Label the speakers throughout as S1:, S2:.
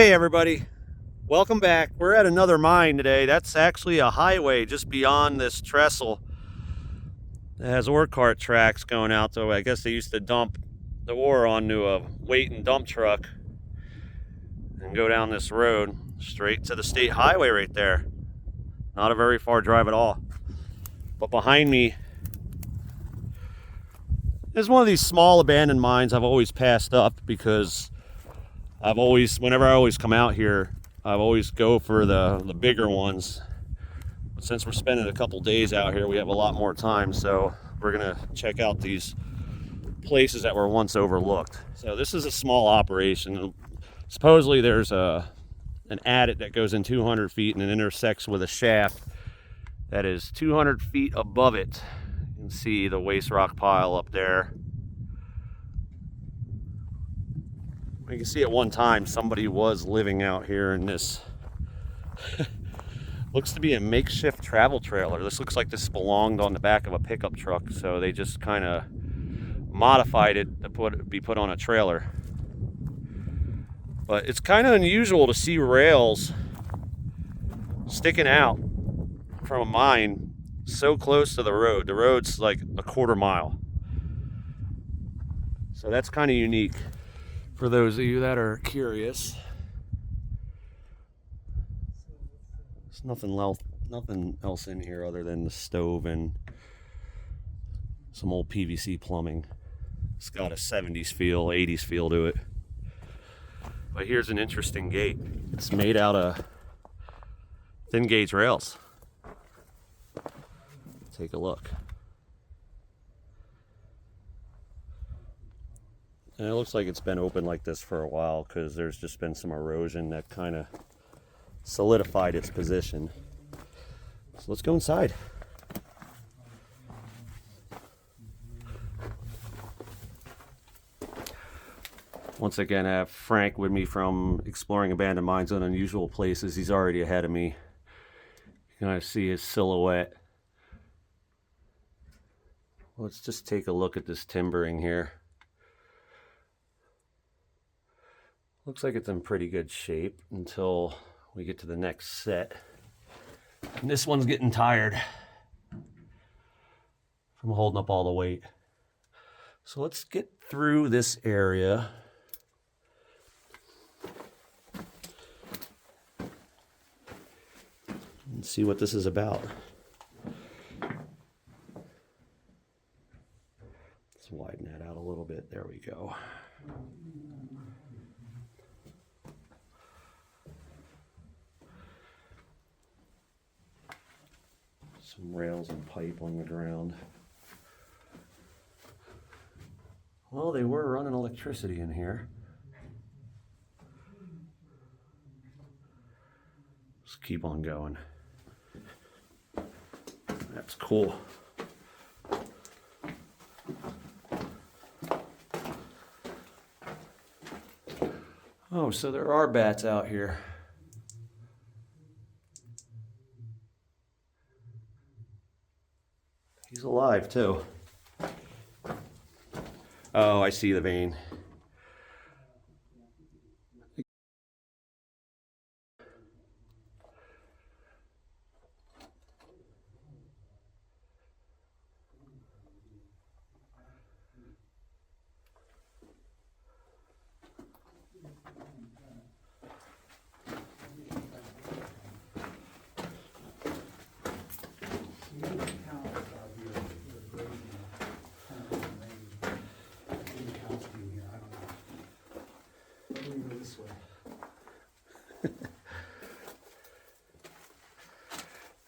S1: Hey everybody, welcome back. We're at another mine today. That's actually a highway just beyond this trestle. It has ore cart tracks going out, so I guess they used to dump the ore onto a weight and dump truck and go down this road straight to the state highway right there. Not a very far drive at all. But behind me is one of these small abandoned mines I've always passed up because whenever I come out here, I always go for the bigger ones. But since we're spending a couple days out here, we have a lot more time, so we're gonna check out these places that were once overlooked. So this is a small operation. Supposedly there's an adit that goes in 200 feet and it intersects with a shaft that is 200 feet above it. You can see the waste rock pile up there. You can see at one time somebody was living out here in this looks to be a makeshift travel trailer. This looks like this belonged on the back of a pickup truck, so they just kind of modified it to be put on a trailer. But it's kind of unusual to see rails sticking out from a mine so close to the road. The road's like a quarter mile, so that's kind of unique. For those of you that are curious, there's nothing else in here other than the stove and some old PVC plumbing. It's got a 70s feel, 80s feel to it. But here's an interesting gate. It's made out of thin gauge rails. Take a look. And it looks like it's been open like this for a while because there's just been some erosion that kind of solidified its position. So let's go inside. Once again, I have Frank with me from Exploring Abandoned Mines in Unusual Places. He's already ahead of me. You can kind of see his silhouette. Let's just take a look at this timbering here. Looks like it's in pretty good shape until we get to the next set. And this one's getting tired from holding up all the weight. So let's get through this area. And see what this is about. Let's widen that out a little bit. There we go. Some rails and pipe on the ground. Well, they were running electricity in here. Let's keep on going. That's cool. Oh, so there are bats out here. He's alive too. Oh, I see the vein.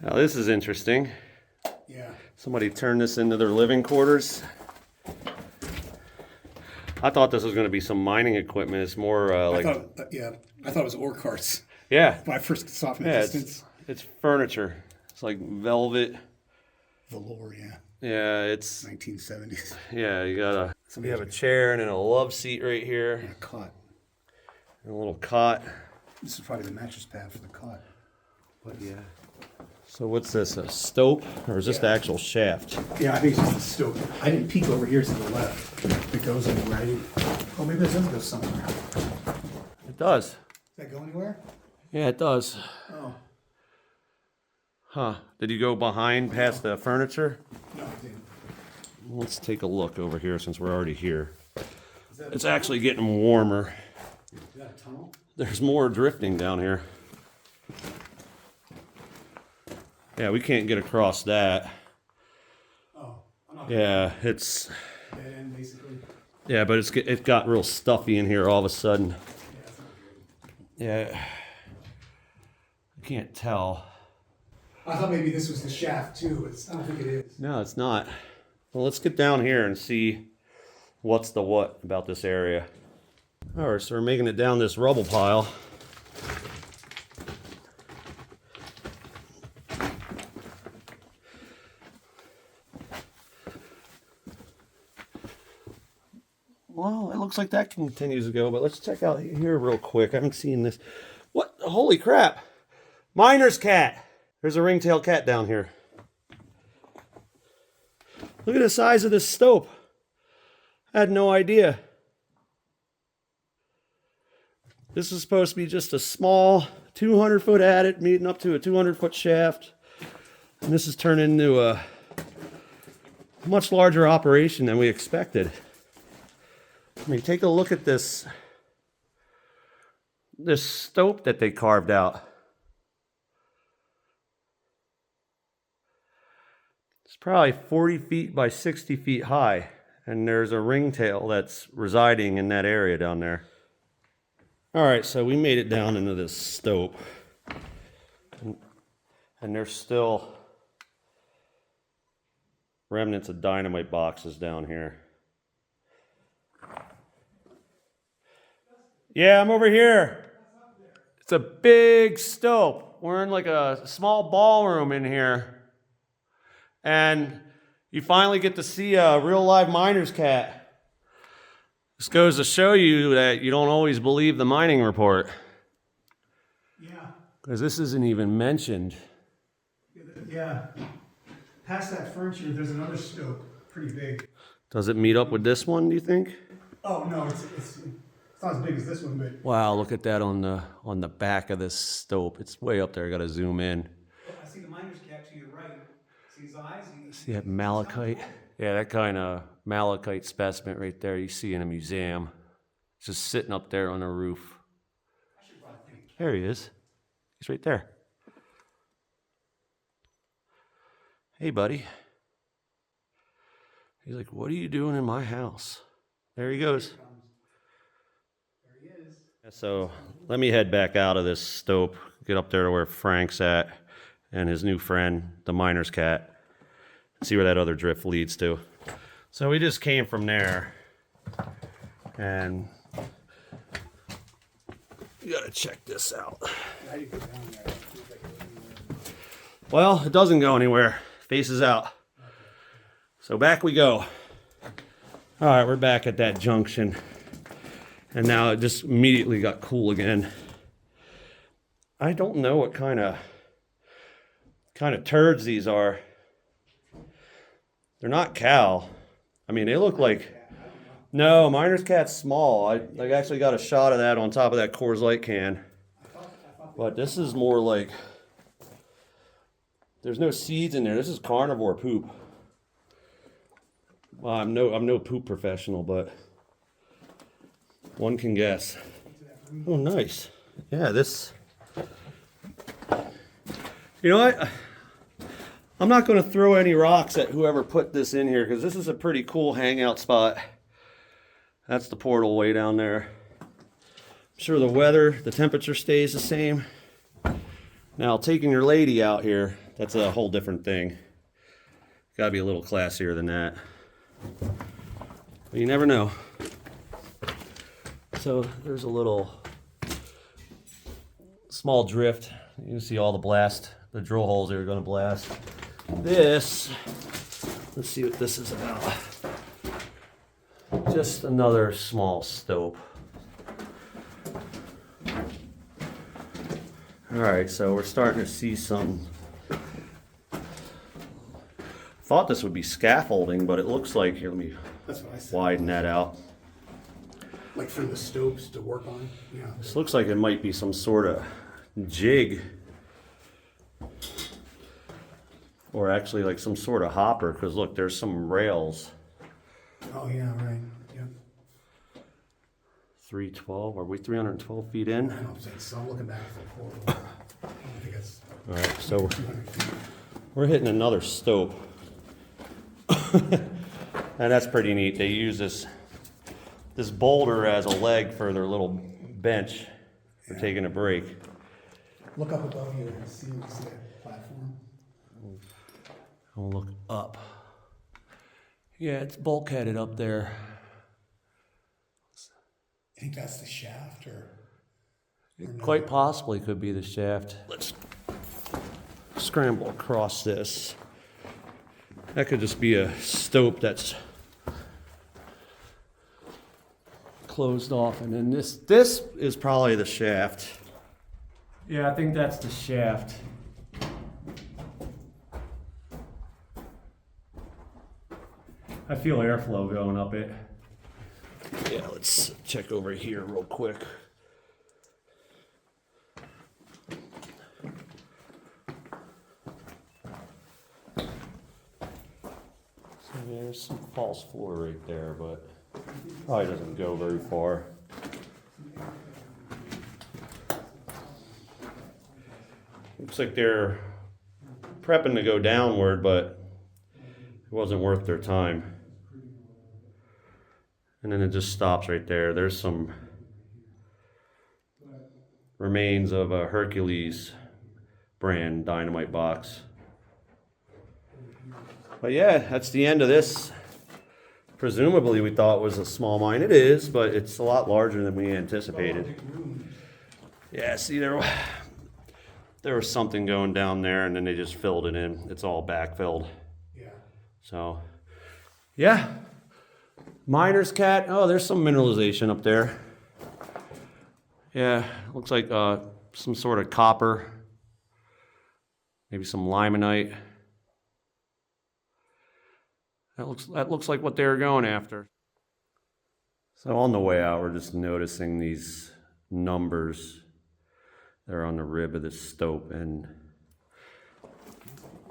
S1: Now this is interesting.
S2: Yeah.
S1: Somebody turned this into their living quarters. I thought this was going to be some mining equipment. It's more
S2: I thought it was ore carts.
S1: Yeah.
S2: When I first saw it from a
S1: Yeah,
S2: distance.
S1: it's furniture. It's like velvet.
S2: Velour, yeah.
S1: Yeah, it's
S2: 1970s.
S1: yeah. We have a chair and then a love seat right here,
S2: And a cot.
S1: and a little cot.
S2: This is probably the mattress pad for the cot.
S1: But yeah. So what's this? A stope, or is this the actual shaft?
S2: Yeah, I think it's just a stope. I didn't peek over here to the left. It goes anywhere. Oh, maybe it doesn't go somewhere.
S1: It does.
S2: that going
S1: Yeah, it does.
S2: Oh,
S1: Huh. Did you go behind past the furniture?
S2: no, I didn't.
S1: Let's take a look over here since we're already here.
S2: Is that
S1: It's actually getting warmer.
S2: Is that a tunnel?
S1: There's more drifting down here. Yeah, we can't get across that.
S2: Oh, I'm not.
S1: Yeah, it's...
S2: Dead end, basically.
S1: Yeah, but it got real stuffy in here all of a sudden.
S2: Yeah, that's not good.
S1: Yeah. I can't tell.
S2: I thought maybe this was the shaft too, but I don't think it is.
S1: No, it's not. Well, let's get down here and see what's the what about this area. All right, so we're making it down this rubble pile. Well, it looks like that continues to go, but let's check out here real quick. I haven't seen this. What? Holy crap! Miner's cat! There's a ringtail cat down here. Look at the size of this stope. I had no idea. This is supposed to be just a small 200-foot adit meeting up to a 200-foot shaft. And this has turned into a much larger operation than we expected. I mean, take a look at this stope that they carved out. It's probably 40 feet by 60 feet high, and there's a ringtail that's residing in that area down there. All right, so we made it down into this stope, and there's still remnants of dynamite boxes down here. Yeah, I'm over here. It's a big stope. We're in like a small ballroom in here. And you finally get to see a real live miner's cat. This goes to show you that you don't always believe the mining report.
S2: Yeah.
S1: Because this isn't even mentioned.
S2: Yeah. Past that furniture, there's another stope, pretty big.
S1: Does it meet up with this one, do you think?
S2: Oh no, it's not as big as this one, but
S1: Wow, look at that on the back of this stope. It's way up there. I gotta zoom in.
S2: I see the miner's cat to your right. See his eyes?
S1: See that malachite? Yeah, that kind of malachite specimen right there you see in a museum. It's just sitting up there on the roof. There he is. He's right there. Hey, buddy. He's like, what are you doing in my house? There he goes.
S2: There he is.
S1: So let me head back out of this stope, get up there to where Frank's at and his new friend, the miner's cat, see where that other drift leads to. So we just came from there, and you gotta check this out.
S2: How do you go down there?
S1: Well, it doesn't go anywhere. Faces out. So back we go. All right, we're back at that junction. And now it just immediately got cool again. I don't know what kind of turds these are. They're not cow. I mean, they look like... No, miner's cat's small. I actually got a shot of that on top of that Coors Light can. But this is more like... There's no seeds in there. This is carnivore poop. Well, I'm no poop professional, but one can guess. Oh, nice. Yeah, this... You know what? I'm not going to throw any rocks at whoever put this in here, because this is a pretty cool hangout spot. That's the portal way down there. I'm sure the temperature stays the same. Now, taking your lady out here, that's a whole different thing. Gotta be a little classier than that. But you never know. So there's a little small drift. You can see all the drill holes they're gonna blast. This, let's see what this is about. Just another small stope. All right, so we're starting to see some. Thought this would be scaffolding, but it looks like, here, let me
S2: That's what I said.
S1: widen that out.
S2: Like for the stopes to work on? Yeah.
S1: This looks like it might be some sort of jig. Or actually like some sort of hopper, because look, there's some rails.
S2: Oh, yeah, right, yep.
S1: 312, are we 312 feet in?
S2: I don't think so, I'm looking back at the portal. I don't think it's
S1: All right, so
S2: 200 feet.
S1: we're hitting another stope. And that's pretty neat. They use this boulder as a leg for their little bench for taking a break.
S2: Look up above you and see that platform.
S1: I'll look up. Yeah, it's bulkheaded up there.
S2: You think that's the shaft or
S1: It
S2: no?
S1: quite possibly could be the shaft. Let's scramble across this. That could just be a stope that's closed off, and then this is probably the shaft. Yeah, I think that's the shaft. I feel airflow going up it. Yeah, let's check over here real quick. So there's some false floor right there, but probably doesn't go very far. Looks like they're prepping to go downward, but it wasn't worth their time. And then it just stops right there. There's some remains of a Hercules brand dynamite box. But yeah, that's the end of this. Presumably we thought it was a small mine. It is, but it's a lot larger than we anticipated. Yeah, see, there was something going down there, and then they just filled it in. It's all backfilled.
S2: Yeah.
S1: So, yeah. Miner's cat. Oh, there's some mineralization up there. Yeah, looks like some sort of copper. Maybe some limonite. That looks like what they were going after. So on the way out, we're just noticing these numbers that are on the rib of this stope, and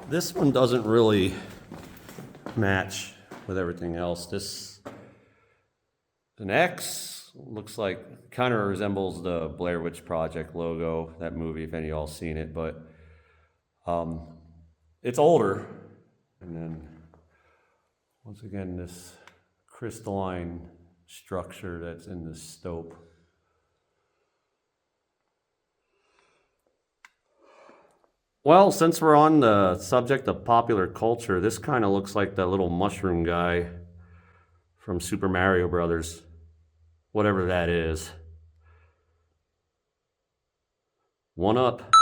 S1: this one doesn't really match with everything else. This an X looks like, kind of resembles the Blair Witch Project logo, that movie, if any of y'all seen it, but it's older. And then once again, this crystalline structure that's in this stope. Well, since we're on the subject of popular culture, this kind of looks like that little mushroom guy from Super Mario Brothers, whatever that is. One up.